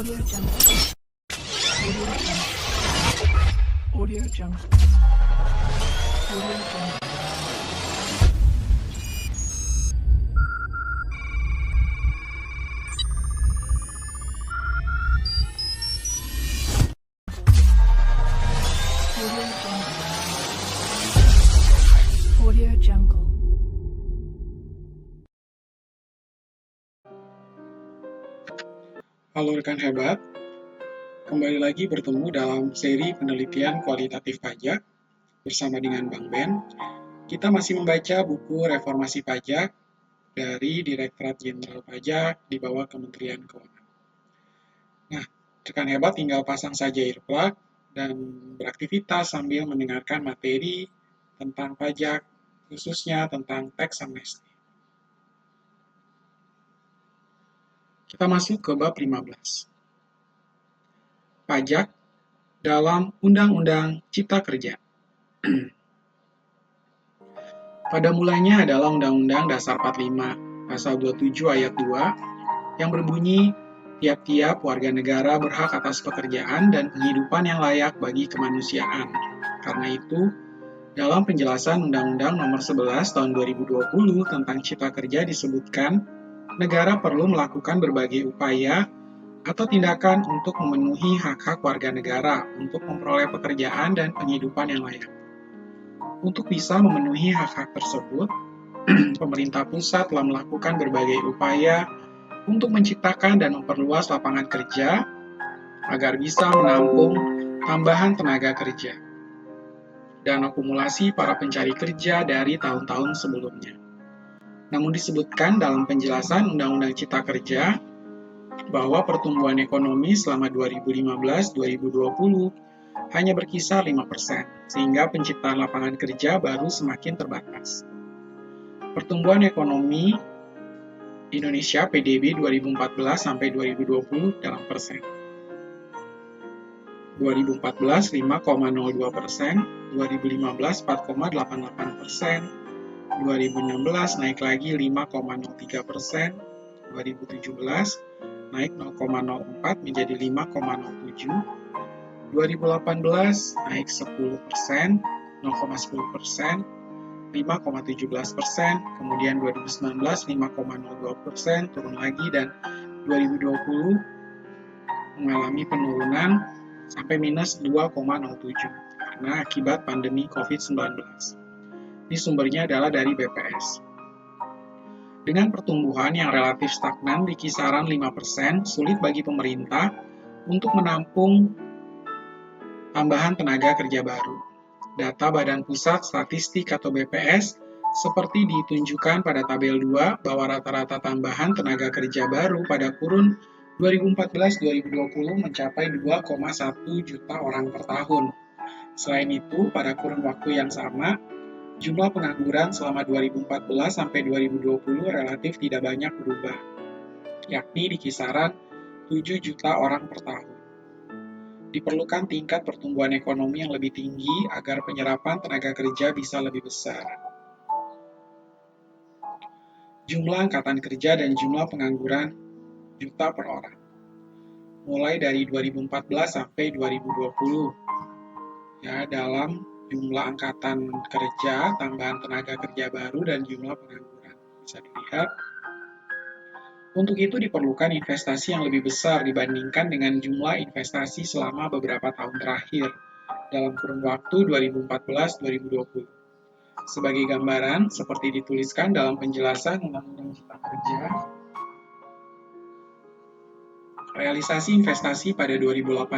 Audio Jungle. Audio Jungle. Audio Jungle. Halo rekan hebat, kembali lagi bertemu dalam seri penelitian kualitatif pajak bersama dengan Bang Ben. Kita masih membaca buku Reformasi Pajak dari Direktorat Jenderal Pajak di bawah Kementerian Keuangan. Nah, rekan hebat tinggal pasang saja earplug dan beraktivitas sambil mendengarkan materi tentang pajak, khususnya tentang tax amnesty. Kita masuk ke bab 15. Pajak dalam Undang-Undang Cipta Kerja. Pada mulanya adalah Undang-Undang Dasar 45, Pasal 27 Ayat 2, yang berbunyi, tiap-tiap warga negara berhak atas pekerjaan dan penghidupan yang layak bagi kemanusiaan. Karena itu, dalam penjelasan Undang-Undang Nomor 11 Tahun 2020 tentang Cipta Kerja disebutkan, negara perlu melakukan berbagai upaya atau tindakan untuk memenuhi hak-hak warga negara untuk memperoleh pekerjaan dan penghidupan yang layak. Untuk bisa memenuhi hak-hak tersebut, pemerintah pusat telah melakukan berbagai upaya untuk menciptakan dan memperluas lapangan kerja agar bisa menampung tambahan tenaga kerja dan akumulasi para pencari kerja dari tahun-tahun sebelumnya. Namun disebutkan dalam penjelasan Undang-Undang Cipta Kerja bahwa pertumbuhan ekonomi selama 2015-2020 hanya berkisar 5%, sehingga penciptaan lapangan kerja baru semakin terbatas. Pertumbuhan ekonomi Indonesia PDB 2014 sampai 2020 dalam persen. 2014 5,02%, 2015 4,88%, 2016 naik lagi 5,03%, 2017 naik 0,04 menjadi 5,07%, 2018 naik 10%, 0,10%, 5,17%, kemudian 2019 5,02%, turun lagi, dan 2020 mengalami penurunan sampai minus 2,07 karena akibat pandemi COVID-19. Ini sumbernya adalah dari BPS. Dengan pertumbuhan yang relatif stagnan di kisaran 5%, sulit bagi pemerintah untuk menampung tambahan tenaga kerja baru. Data Badan Pusat Statistik atau BPS seperti ditunjukkan pada tabel 2 bahwa rata-rata tambahan tenaga kerja baru pada kurun 2014-2020 mencapai 2,1 juta orang per tahun. Selain itu, pada kurun waktu yang sama, jumlah pengangguran selama 2014 sampai 2020 relatif tidak banyak berubah, yakni di kisaran 7 juta orang per tahun. Diperlukan tingkat pertumbuhan ekonomi yang lebih tinggi agar penyerapan tenaga kerja bisa lebih besar. Jumlah angkatan kerja dan jumlah pengangguran juta per orang. Mulai dari 2014 sampai 2020. Ya, dalam jumlah angkatan kerja, tambahan tenaga kerja baru, dan jumlah pengangguran. Bisa dilihat. Untuk itu diperlukan investasi yang lebih besar dibandingkan dengan jumlah investasi selama beberapa tahun terakhir dalam kurun waktu 2014-2020. Sebagai gambaran, seperti dituliskan dalam penjelasan Undang-Undang Cipta Kerja, realisasi investasi pada 2018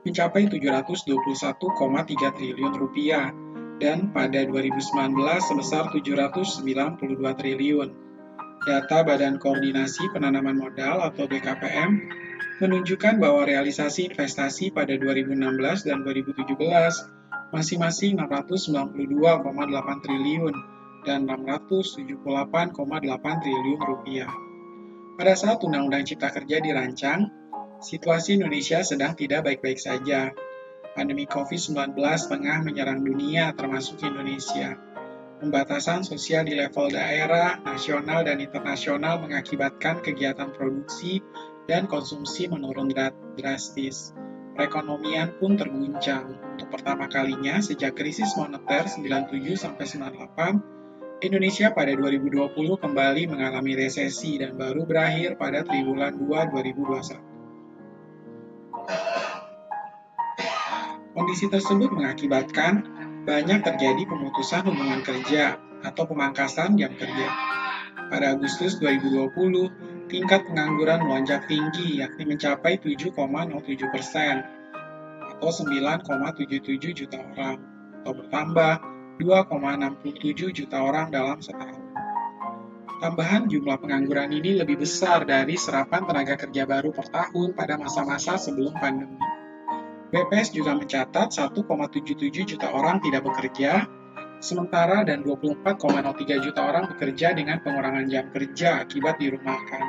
mencapai 721,3 triliun rupiah dan pada 2019 sebesar 792 triliun. Data Badan Koordinasi Penanaman Modal atau BKPM menunjukkan bahwa realisasi investasi pada 2016 dan 2017 masing-masing 692,8 triliun dan 678,8 triliun rupiah. Pada saat Undang-Undang Cipta Kerja dirancang, situasi Indonesia sedang tidak baik-baik saja. Pandemi COVID-19 tengah menyerang dunia termasuk Indonesia. Pembatasan sosial di level daerah, nasional, dan internasional mengakibatkan kegiatan produksi dan konsumsi menurun drastis. Perekonomian pun terguncang. Untuk pertama kalinya sejak krisis moneter 97-98, Indonesia pada 2020 kembali mengalami resesi dan baru berakhir pada triwulan 2 2021. Kondisi tersebut mengakibatkan banyak terjadi pemutusan hubungan kerja atau pemangkasan jam kerja. Pada Agustus 2020, tingkat pengangguran melonjak tinggi, yakni mencapai 7,07% atau 9,77 juta orang, atau bertambah 2,67 juta orang dalam setahun. Tambahan jumlah pengangguran ini lebih besar dari serapan tenaga kerja baru per tahun pada masa-masa sebelum pandemi. BPS juga mencatat 1,77 juta orang tidak bekerja, sementara dan 24,03 juta orang bekerja dengan pengurangan jam kerja akibat dirumahkan.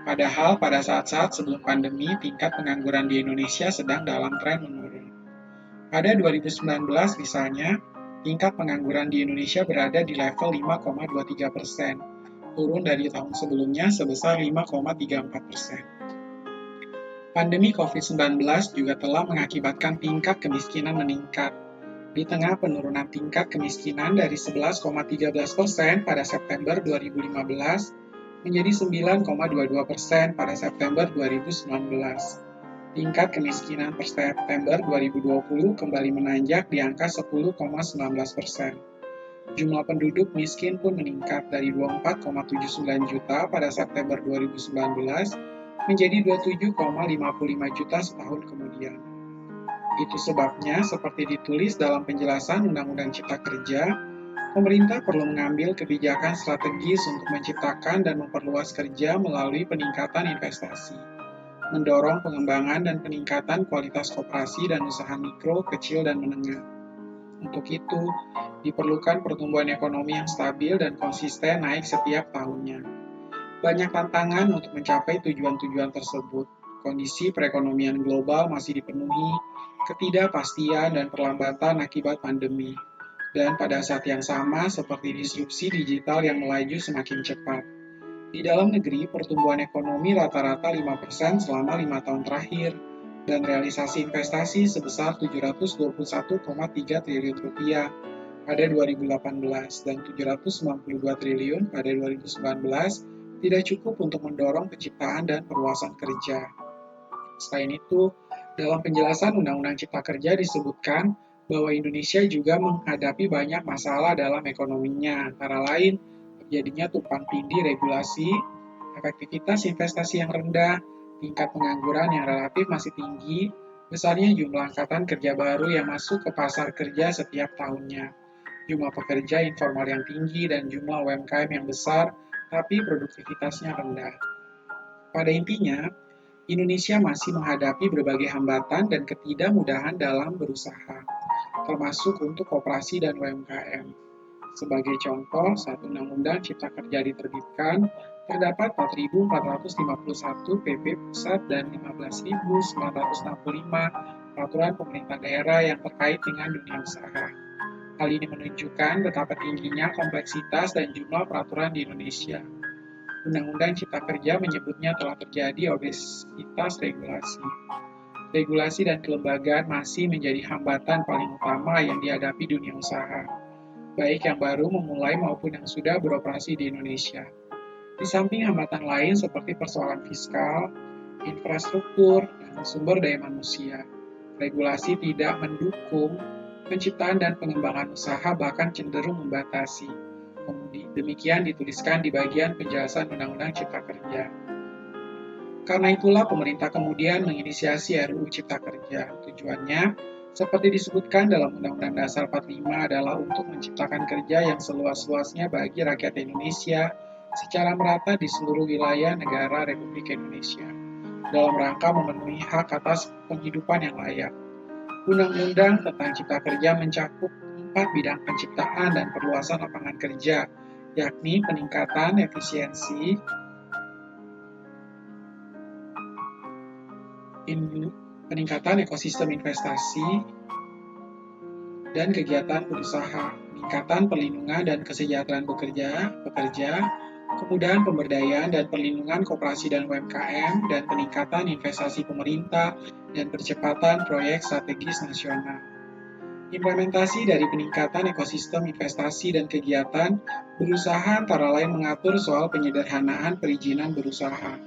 Padahal pada saat-saat sebelum pandemi, tingkat pengangguran di Indonesia sedang dalam tren menurun. Pada 2019 misalnya, tingkat pengangguran di Indonesia berada di level 5,23%, turun dari tahun sebelumnya sebesar 5,34%. Pandemi COVID-19 juga telah mengakibatkan tingkat kemiskinan meningkat. Di tengah penurunan tingkat kemiskinan dari 11,13% pada September 2015 menjadi 9,22% pada September 2019. Tingkat kemiskinan per September 2020 kembali menanjak di angka 10,19%. Jumlah penduduk miskin pun meningkat dari 24,79 juta pada September 2019 menjadi 27,55 juta setahun kemudian. Itu sebabnya, seperti ditulis dalam penjelasan Undang-Undang Cipta Kerja, pemerintah perlu mengambil kebijakan strategis untuk menciptakan dan memperluas kerja melalui peningkatan investasi, mendorong pengembangan dan peningkatan kualitas koperasi dan usaha mikro, kecil, dan menengah. Untuk itu, diperlukan pertumbuhan ekonomi yang stabil dan konsisten naik setiap tahunnya. Banyak tantangan untuk mencapai tujuan-tujuan tersebut. Kondisi perekonomian global masih dipenuhi ketidakpastian dan perlambatan akibat pandemi. Dan pada saat yang sama, seperti disrupsi digital yang melaju semakin cepat. Di dalam negeri, pertumbuhan ekonomi rata-rata 5% selama 5 tahun terakhir, dan realisasi investasi sebesar 721,3 triliun rupiah pada 2018 dan 792 triliun pada 2019 tidak cukup untuk mendorong penciptaan dan perluasan kerja. Selain itu, dalam penjelasan Undang-Undang Cipta Kerja disebutkan bahwa Indonesia juga menghadapi banyak masalah dalam ekonominya, antara lain terjadinya tumpang tindih regulasi, efektivitas investasi yang rendah, tingkat pengangguran yang relatif masih tinggi, besarnya jumlah angkatan kerja baru yang masuk ke pasar kerja setiap tahunnya, jumlah pekerja informal yang tinggi, dan jumlah UMKM yang besar, tapi produktivitasnya rendah. Pada intinya, Indonesia masih menghadapi berbagai hambatan dan ketidakmudahan dalam berusaha, termasuk untuk koperasi dan UMKM. Sebagai contoh, saat Undang-Undang Cipta Kerja diterbitkan, terdapat 4.451 PP Pusat dan 15.965 peraturan pemerintah daerah yang terkait dengan dunia usaha. Hal ini menunjukkan betapa tingginya kompleksitas dan jumlah peraturan di Indonesia. Undang-Undang Cipta Kerja menyebutnya telah terjadi obesitas regulasi. Regulasi dan kelembagaan masih menjadi hambatan paling utama yang dihadapi dunia usaha, baik yang baru memulai maupun yang sudah beroperasi di Indonesia. Di samping hambatan lain seperti persoalan fiskal, infrastruktur, dan sumber daya manusia, regulasi tidak mendukung penciptaan dan pengembangan usaha, bahkan cenderung membatasi. Demikian dituliskan di bagian penjelasan Undang-Undang Cipta Kerja. Karena itulah pemerintah kemudian menginisiasi RUU Cipta Kerja. Tujuannya, seperti disebutkan dalam Undang-Undang Dasar 45 adalah untuk menciptakan kerja yang seluas-luasnya bagi rakyat Indonesia secara merata di seluruh wilayah negara Republik Indonesia, dalam rangka memenuhi hak atas penghidupan yang layak. Undang-Undang tentang Cipta Kerja mencakup 4 bidang penciptaan dan perluasan lapangan kerja, yakni peningkatan efisiensi, peningkatan ekosistem investasi dan kegiatan berusaha, peningkatan perlindungan dan kesejahteraan pekerja, kemudahan pemberdayaan dan perlindungan koperasi dan UMKM, dan peningkatan investasi pemerintah dan percepatan proyek strategis nasional. Implementasi dari peningkatan ekosistem investasi dan kegiatan berusaha antara lain mengatur soal penyederhanaan perizinan berusaha,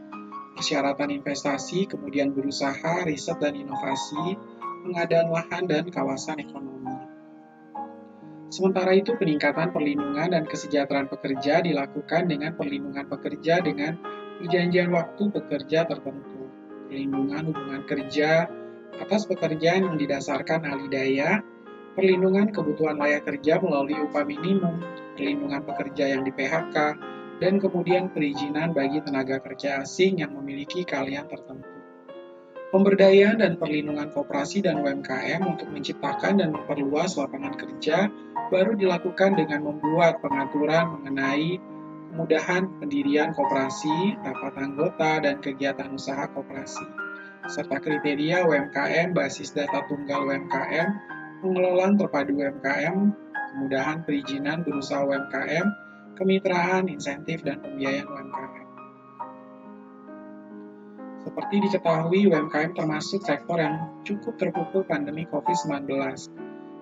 persyaratan investasi, kemudian berusaha, riset dan inovasi, pengadaan lahan dan kawasan ekonomi. Sementara itu, peningkatan perlindungan dan kesejahteraan pekerja dilakukan dengan perlindungan pekerja dengan perjanjian waktu pekerja tertentu, perlindungan hubungan kerja atas pekerjaan yang didasarkan alih daya, perlindungan kebutuhan layak kerja melalui upah minimum, perlindungan pekerja yang di PHK, dan kemudian perizinan bagi tenaga kerja asing yang memiliki keahlian tertentu. Pemberdayaan dan perlindungan koperasi dan UMKM untuk menciptakan dan memperluas lapangan kerja baru dilakukan dengan membuat pengaturan mengenai kemudahan pendirian koperasi, rapat anggota, dan kegiatan usaha koperasi, serta kriteria UMKM basis data tunggal UMKM, pengelolaan terpadu UMKM, kemudahan perizinan berusaha UMKM, kemitraan, insentif, dan pembiayaan UMKM. Seperti diketahui, UMKM termasuk sektor yang cukup terpukul pandemi COVID-19.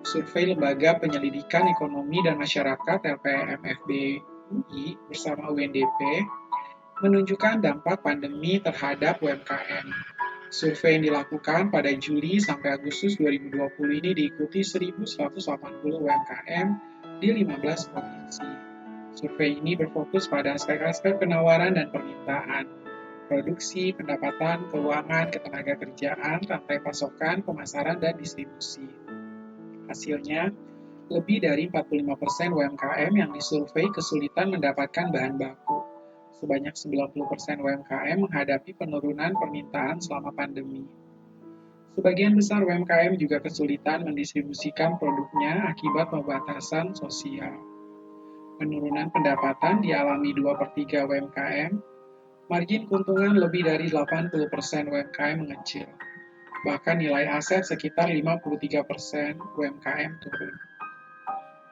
Survei Lembaga Penyelidikan Ekonomi dan Masyarakat LPMFB UI bersama UNDP menunjukkan dampak pandemi terhadap UMKM. Survei yang dilakukan pada Juli sampai Agustus 2020 ini diikuti 1.180 UMKM di 15 provinsi. Survei ini berfokus pada aspek-aspek penawaran dan permintaan, produksi, pendapatan, keuangan, ketenagakerjaan, rantai pasokan, pemasaran, dan distribusi. Hasilnya, lebih dari 45% UMKM yang disurvei kesulitan mendapatkan bahan baku. Sebanyak 90% UMKM menghadapi penurunan permintaan selama pandemi. Sebagian besar UMKM juga kesulitan mendistribusikan produknya akibat pembatasan sosial. Penurunan pendapatan dialami 2/3 UMKM, margin keuntungan lebih dari 80% UMKM mengecil. Bahkan nilai aset sekitar 53% UMKM turun.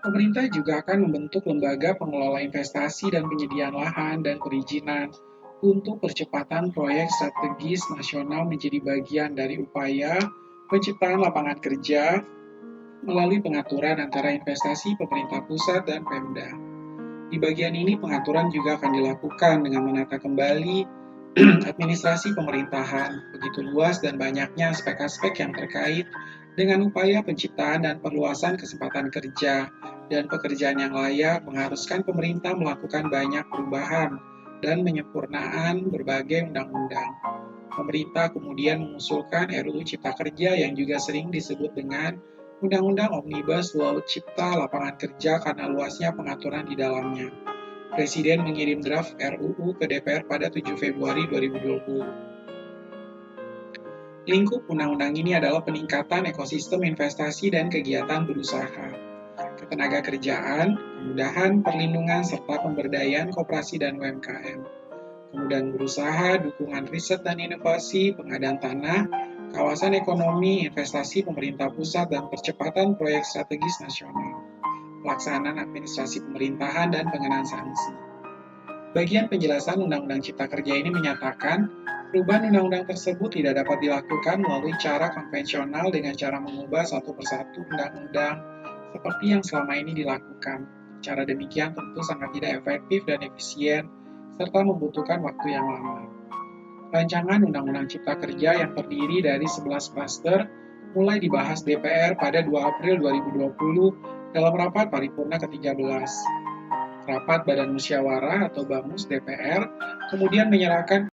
Pemerintah juga akan membentuk lembaga pengelola investasi dan penyediaan lahan dan perizinan untuk percepatan proyek strategis nasional menjadi bagian dari upaya penciptaan lapangan kerja melalui pengaturan antara investasi pemerintah pusat dan Pemda. Di bagian ini pengaturan juga akan dilakukan dengan menata kembali administrasi pemerintahan, begitu luas dan banyaknya aspek-aspek yang terkait dengan upaya penciptaan dan perluasan kesempatan kerja dan pekerjaan yang layak mengharuskan pemerintah melakukan banyak perubahan dan penyempurnaan berbagai undang-undang. Pemerintah kemudian mengusulkan RUU Cipta Kerja yang juga sering disebut dengan Undang-Undang Omnibus Law Cipta Lapangan Kerja karena luasnya pengaturan di dalamnya. Presiden mengirim draft RUU ke DPR pada 7 Februari 2020. Lingkup undang-undang ini adalah peningkatan ekosistem investasi dan kegiatan berusaha, ketenagakerjaan, kemudahan perlindungan serta pemberdayaan koperasi dan UMKM, kemudahan berusaha, dukungan riset dan inovasi, pengadaan tanah, kawasan ekonomi, investasi pemerintah pusat, dan percepatan proyek strategis nasional, pelaksanaan administrasi pemerintahan, dan pengenaan sanksi. Bagian penjelasan Undang-Undang Cipta Kerja ini menyatakan, perubahan undang-undang tersebut tidak dapat dilakukan melalui cara konvensional dengan cara mengubah satu persatu undang-undang seperti yang selama ini dilakukan. Cara demikian tentu sangat tidak efektif dan efisien, serta membutuhkan waktu yang lama. Rancangan Undang-Undang Cipta Kerja yang terdiri dari 11 klaster mulai dibahas DPR pada 2 April 2020 dalam rapat paripurna ke-13. Rapat Badan Musyawarah atau BAMUS DPR kemudian menyerahkan